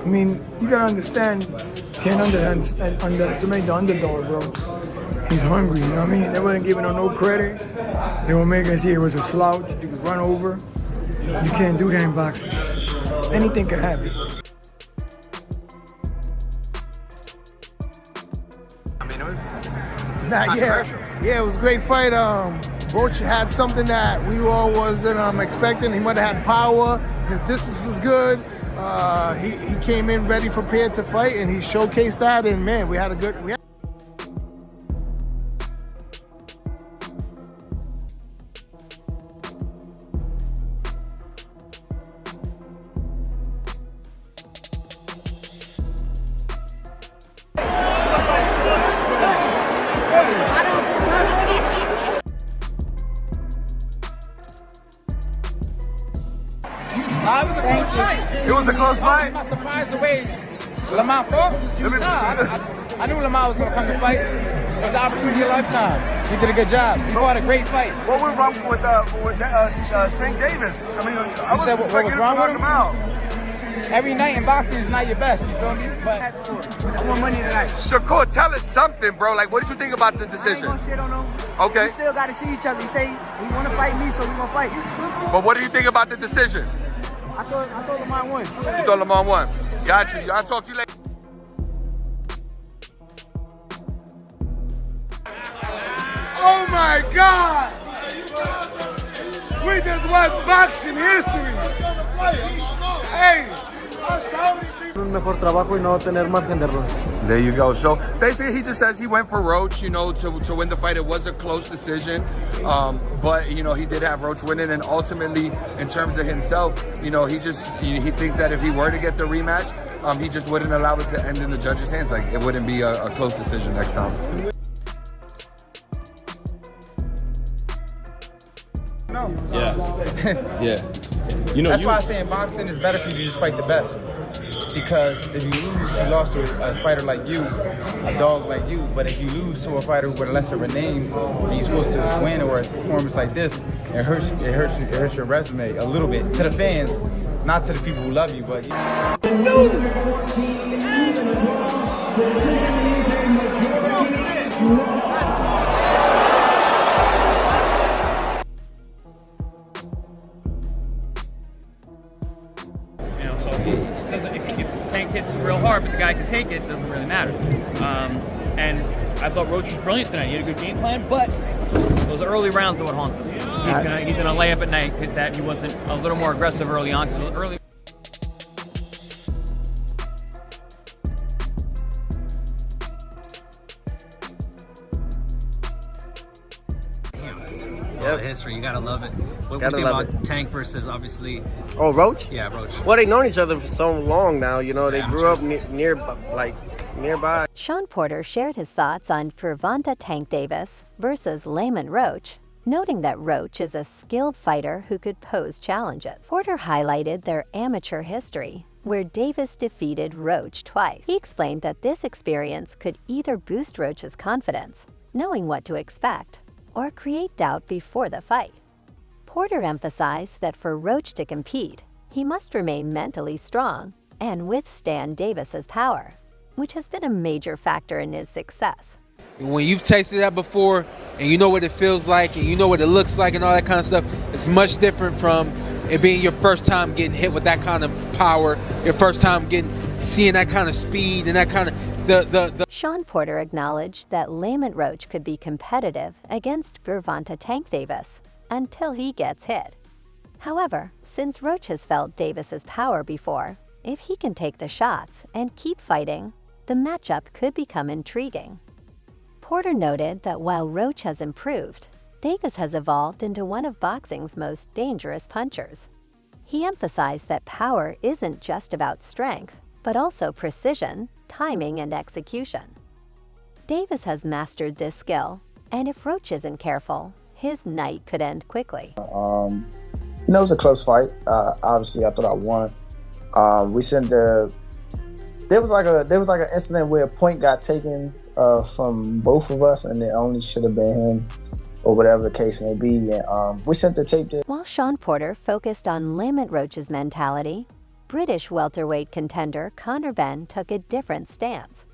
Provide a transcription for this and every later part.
I mean, you gotta understand, can't underestimate the underdog, bro. He's hungry, you know what I mean? They wasn't giving him no credit. They were making it see it was a slouch, you could run over. You can't do that in boxing. Anything can happen. I mean, it was yeah, it was a great fight. Roach had something that we all wasn't expecting. He might have had power. His distance was good. He came in ready, prepared to fight, and he showcased that. And man, we had a good. It was a close fight. I'm not surprised the way Lamont fought. I knew Lamont was going to come to fight. It was the opportunity of a lifetime. He did a good job. He fought a great fight. What went wrong with Tank Davis? I mean, I was what was wrong with him? Out. Every night in boxing is not your best, you feel me? But I want money tonight. Shakur, tell us something, bro. Like, what did you think about the decision? I ain't gonna shit on him. Okay. We still gotta see each other. He say he wanna fight me, so we gonna fight. But what do you think about the decision? I thought Lamont won. You thought Lamont won. Got you. I'll talk to you later. Oh my God! We just watched boxing history. Hey, Un mejor trabajo y no tener margen de error. There you go. So basically, he just says he went for Roach, you know, to win the fight. It was a close decision, but you know, he did have Roach winning, and ultimately, in terms of himself, you know, he thinks that if he were to get the rematch, he just wouldn't allow it to end in the judges' hands. Like, it wouldn't be a close decision next time. no. Yeah. Yeah. You know, That's why I say in boxing it's better for you to just fight the best. Because if you lose, you lost to a fighter like you, a dog like you. But if you lose to a fighter with a lesser of a name, and you're supposed to win or a performance like this, it hurts your resume a little bit. To the fans, not to the people who love you, but you If Tank hits real hard, but the guy can take it, doesn't really matter. And I thought Roach was brilliant tonight. He had a good game plan, but those early rounds are what haunts him. He's gonna lay up at night that he wasn't a little more aggressive early on. Because early. All the history, you gotta love it. What do you think about Tank versus obviously? Oh, Roach? Yeah, Roach. Well, they've known each other for so long now. You know, they grew up nearby. Sean Porter shared his thoughts on Gervonta Tank Davis versus Lamont Roach, noting that Roach is a skilled fighter who could pose challenges. Porter highlighted their amateur history, where Davis defeated Roach twice. He explained that this experience could either boost Roach's confidence, knowing what to expect, or create doubt before the fight. Porter emphasized that for Roach to compete, he must remain mentally strong and withstand Davis's power, which has been a major factor in his success. When you've tasted that before and you know what it feels like and you know what it looks like and all that kind of stuff, it's much different from it being your first time getting hit with that kind of power, your first time seeing that kind of speed and that kind of Sean Porter acknowledged that Lamont Roach could be competitive against Gervonta Tank Davis until he gets hit. However, since Roach has felt Davis's power before, if he can take the shots and keep fighting, the matchup could become intriguing. Porter noted that while Roach has improved, Davis has evolved into one of boxing's most dangerous punchers. He emphasized that power isn't just about strength, but also precision, timing, and execution. Davis has mastered this skill, and if Roach isn't careful, his night could end quickly. It was a close fight. Obviously, I thought I won. There was like an incident where a point got taken from both of us, and it only should have been him, or whatever the case may be. And we sent the tape to. While Sean Porter focused on Lamont Roach's mentality, British welterweight contender Conor Benn took a different stance.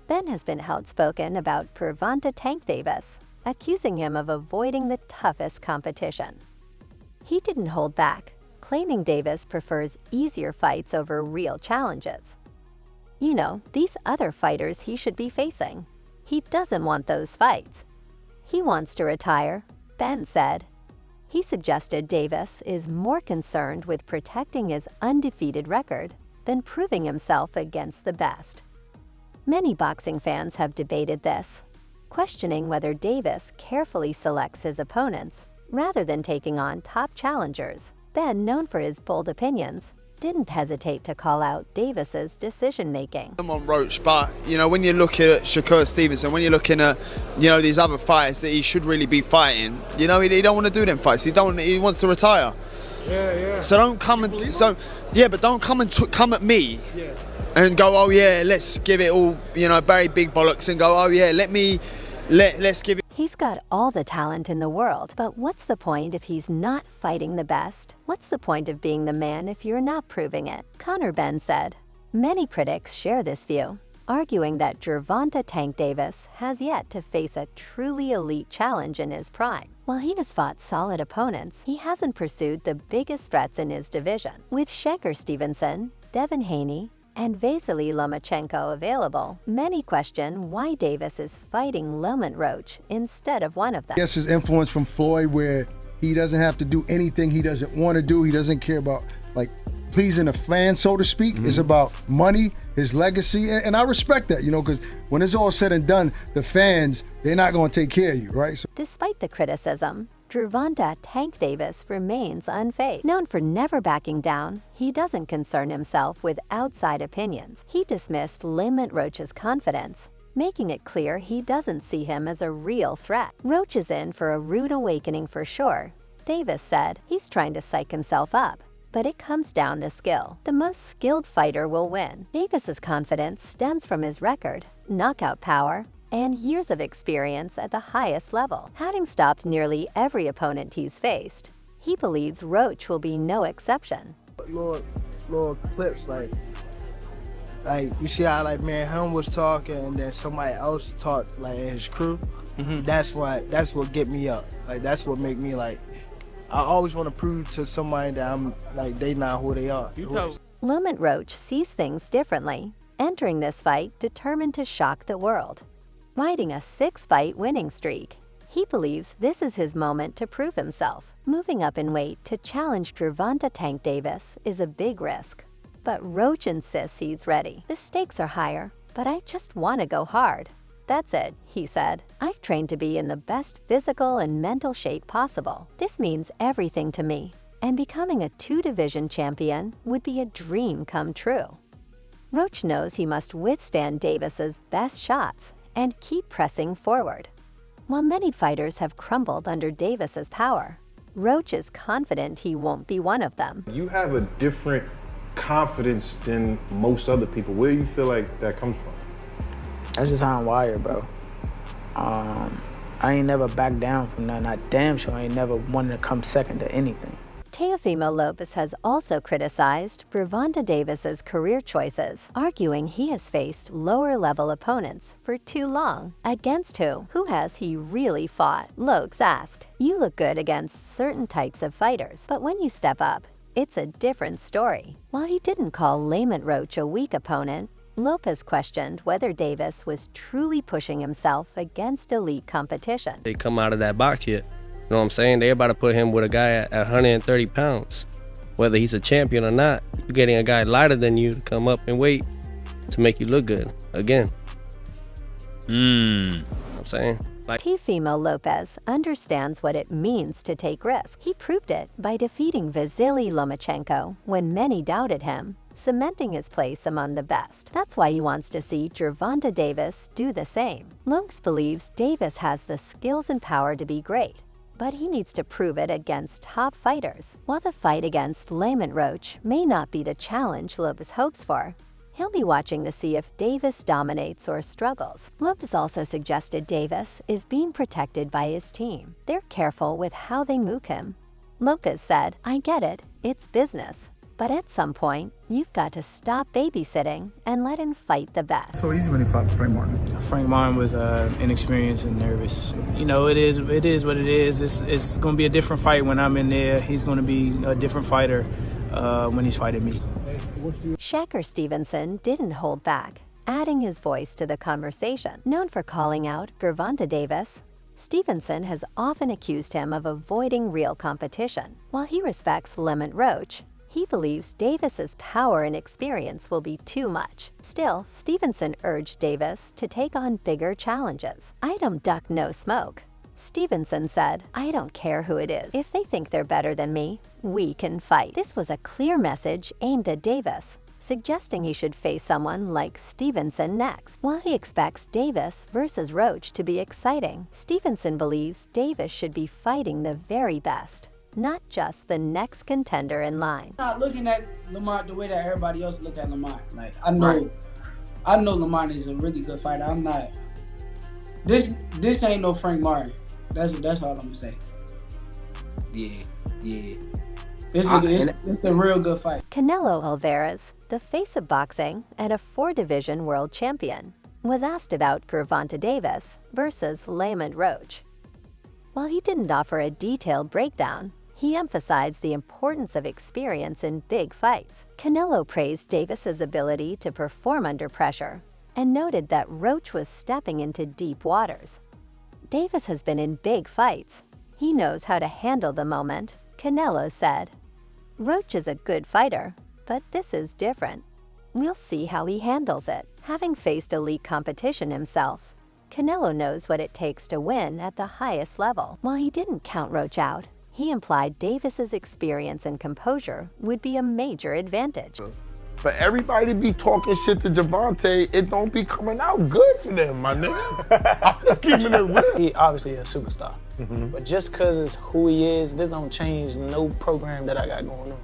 Ben has been outspoken about Gervonta Tank Davis, accusing him of avoiding the toughest competition. He didn't hold back, claiming Davis prefers easier fights over real challenges. You know, these other fighters he should be facing. He doesn't want those fights. He wants to retire, Ben said. He suggested Davis is more concerned with protecting his undefeated record than proving himself against the best. Many boxing fans have debated this, questioning whether Davis carefully selects his opponents rather than taking on top challengers. Ben, known for his bold opinions, didn't hesitate to call out Davis's decision-making. I'm on Roach, but you know, when you're looking at Shakur Stevenson, when you're looking at, you know, these other fighters that he should really be fighting, you know, he don't want to do them fights. He wants to retire. Yeah. So don't come and but don't come at me. Yeah. And go, oh yeah, let's give it all, you know, very big bollocks, and go, oh yeah, let's give it. He's got all the talent in the world, but what's the point if he's not fighting the best? What's the point of being the man if you're not proving it? Conor Benn said. Many critics share this view, arguing that Gervonta Tank Davis has yet to face a truly elite challenge in his prime. While he has fought solid opponents, he hasn't pursued the biggest threats in his division. With Shakur Stevenson, Devin Haney, and Vasily Lomachenko available, many question why Davis is fighting Lamont Roach instead of one of them. Yes, his influence from Floyd, where he doesn't have to do anything he doesn't want to do. He doesn't care about, like, pleasing the fans, so to speak. Mm-hmm. It's about money, his legacy, and I respect that, you know, because when it's all said and done, the fans, they're not going to take care of you, right? So, despite the criticism, Gervonta Tank Davis remains unfazed. Known for never backing down, he doesn't concern himself with outside opinions. He dismissed Lamont Roach's confidence, making it clear he doesn't see him as a real threat. Roach is in for a rude awakening for sure. Davis said he's trying to psych himself up, but it comes down to skill. The most skilled fighter will win. Davis's confidence stems from his record, knockout power, and years of experience at the highest level. Having stopped nearly every opponent he's faced, he believes Roach will be no exception. Little clips, like you see how like him was talking and then somebody else talked, like his crew. Mm-hmm. That's what get me up. Like that's what make me like, I always want to prove to somebody that I'm like they not who they are. Lamont Roach sees things differently, entering this fight determined to shock the world. Riding a 6-fight winning streak, he believes this is his moment to prove himself. Moving up in weight to challenge Gervonta Tank Davis is a big risk, but Roach insists he's ready. The stakes are higher, but I just want to go hard. That's it, he said. I've trained to be in the best physical and mental shape possible. This means everything to me, and becoming a 2-division champion would be a dream come true. Roach knows he must withstand Davis's best shots and keep pressing forward. While many fighters have crumbled under Davis's power, Roach is confident he won't be one of them. You have a different confidence than most other people. Where do you feel like that comes from? That's just how I'm wired, bro. I ain't never backed down from nothing. I damn sure ain't never wanted to come second to anything. Teofimo Lopez has also criticized Gervonta Davis's career choices, arguing he has faced lower-level opponents for too long. Against who? Who has he really fought? Lopez asked. You look good against certain types of fighters, but when you step up, it's a different story. While he didn't call Lamont Roach a weak opponent, Lopez questioned whether Davis was truly pushing himself against elite competition. They come out of that box yet. You know what I'm saying? They're about to put him with a guy at 130 pounds. Whether he's a champion or not, you're getting a guy lighter than you to come up and weight to make you look good again. You know what I'm saying? Teofimo Lopez understands what it means to take risks. He proved it by defeating Vasily Lomachenko when many doubted him, cementing his place among the best. That's why he wants to see Gervonta Davis do the same. Lopez believes Davis has the skills and power to be great, but he needs to prove it against top fighters. While the fight against Lamont Roach may not be the challenge Lopez hopes for, he'll be watching to see if Davis dominates or struggles. Lopez also suggested Davis is being protected by his team. They're careful with how they move him. Lopez said, I get it, it's business. But at some point, you've got to stop babysitting and let him fight the best. So easy when he fought Frank Martin. Frank Martin was inexperienced and nervous. You know, it is what it is. It's going to be a different fight when I'm in there. He's going to be a different fighter when he's fighting me. Shakur Stevenson didn't hold back, adding his voice to the conversation. Known for calling out Gervonta Davis, Stevenson has often accused him of avoiding real competition. While he respects Lamont Roach, he believes Davis's power and experience will be too much. Still, Stevenson urged Davis to take on bigger challenges. "I don't duck, no smoke." Stevenson said, "I don't care who it is. If they think they're better than me, we can fight." This was a clear message aimed at Davis, suggesting he should face someone like Stevenson next. While he expects Davis versus Roach to be exciting, Stevenson believes Davis should be fighting the very best, not just the next contender in line. Not looking at Lamont the way that everybody else look at Lamont. Like I know Lamont is a really good fighter. I'm not. This ain't no Frank Martin. That's all I'm gonna say. Yeah. It's a real good fight. Canelo Alvarez, the face of boxing and a 4-division world champion, was asked about Gervonta Davis versus Lamont Roach. While he didn't offer a detailed breakdown, he emphasized the importance of experience in big fights. Canelo praised Davis's ability to perform under pressure and noted that Roach was stepping into deep waters. Davis has been in big fights. He knows how to handle the moment, Canelo said. Roach is a good fighter, but this is different. We'll see how he handles it. Having faced elite competition himself, Canelo knows what it takes to win at the highest level. While he didn't count Roach out, he implied Davis's experience and composure would be a major advantage. For everybody to be talking shit to Gervonta, it don't be coming out good for them, my nigga. I'm just keeping it real. He obviously a superstar, but just because it's who he is, this don't change no program that I got going on.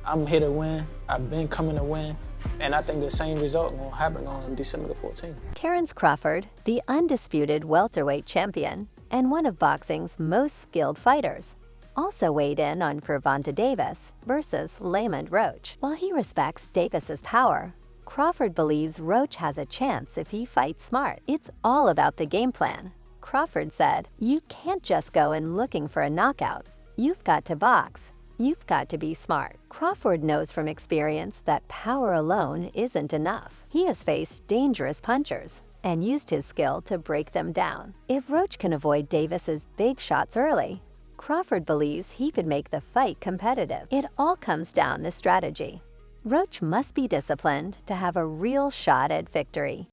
I'm here to win. I've been coming to win, and I think the same result will happen on December the 14th. Terrence Crawford, the undisputed welterweight champion and one of boxing's most skilled fighters, also weighed in on Gervonta Davis versus Lamont Roach. While he respects Davis's power, Crawford believes Roach has a chance if he fights smart. It's all about the game plan. Crawford said, "You can't just go in looking for a knockout. You've got to box. You've got to be smart." Crawford knows from experience that power alone isn't enough. He has faced dangerous punchers and used his skill to break them down. If Roach can avoid Davis's big shots early, Crawford believes he could make the fight competitive. It all comes down to strategy. Roach must be disciplined to have a real shot at victory.